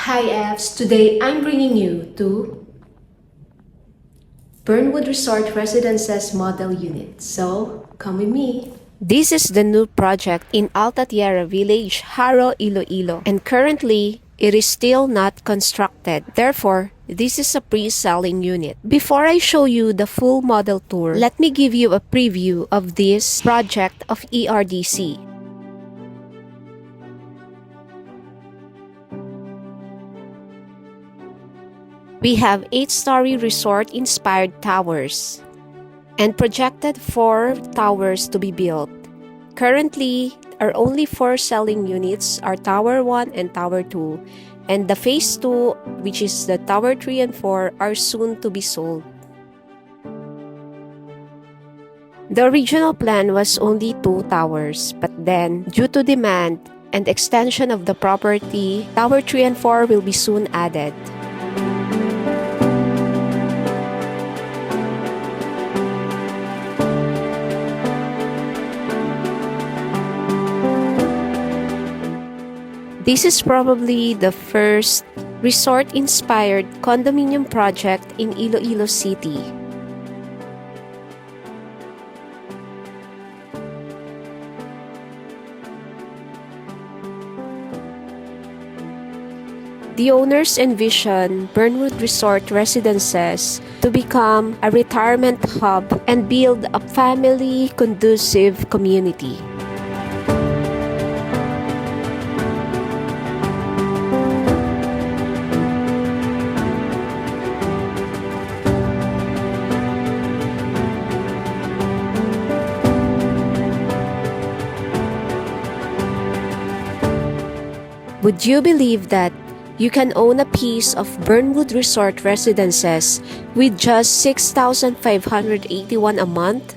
Hi Fs, today I'm bringing you to Bernwood Resort Residences model unit. So, come with me. This is the new project in Alta Tierra Village, Jaro, Iloilo, and currently it is still not constructed. Therefore, this is a pre-selling unit. Before I show you the full model tour, let me give you a preview of this project of ERDC. We have 8-story resort-inspired towers and projected 4 towers to be built. Currently, our only 4 selling units are Tower 1 and Tower 2, and the Phase 2, which is the Tower 3 and 4, are soon to be sold. The original plan was only 2 towers, but then, due to demand and extension of the property, Tower 3 and 4 will be soon added. This is probably the first resort-inspired condominium project in Iloilo City. The owners envision Bernwood Resort Residences to become a retirement hub and build a family-conducive community. Would you believe that you can own a piece of Bernwood Resort Residences with just $6,581 a month?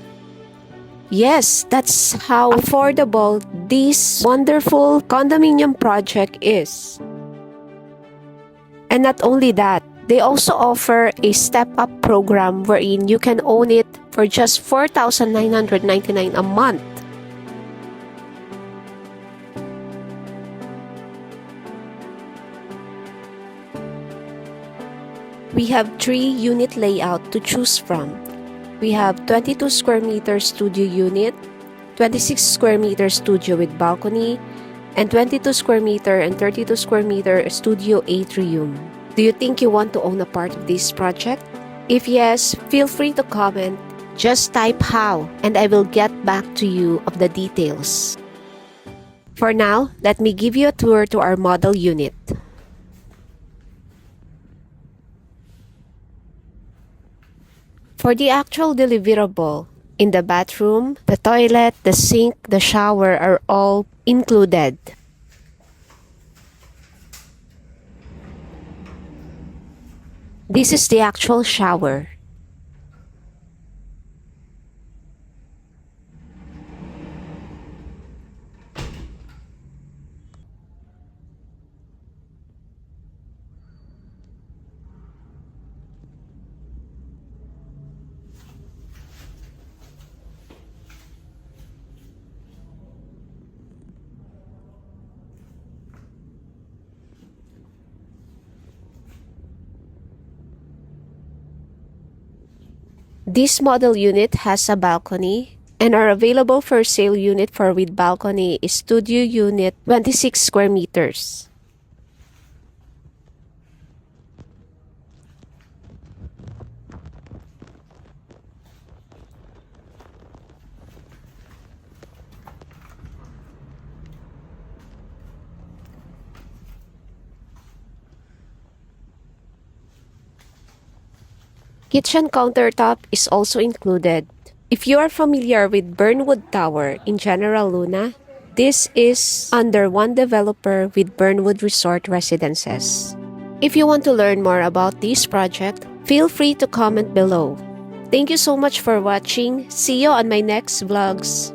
Yes, that's how affordable this wonderful condominium project is. And not only that, they also offer a step-up program wherein you can own it for just $4,999 a month. We have 3-unit layout to choose from. We have 22 square meter studio unit, 26 square meter studio with balcony, and 22 square meter and 32 square meter studio atrium. Do you think you want to own a part of this project? If yes, feel free to comment. Just type how and I will get back to you of the details. For now, let me give you a tour to our model unit. For the actual deliverable, in the bathroom, the toilet, the sink, the shower are all included. This is the actual shower. This model unit has a balcony, and our available for sale unit for with balcony is studio unit 26 square meters. Kitchen countertop is also included. If you are familiar with Bernwood Tower in General Luna, this is under one developer with Bernwood Resort Residences. If you want to learn more about this project, feel free to comment below. Thank you so much for watching. See you on my next vlogs.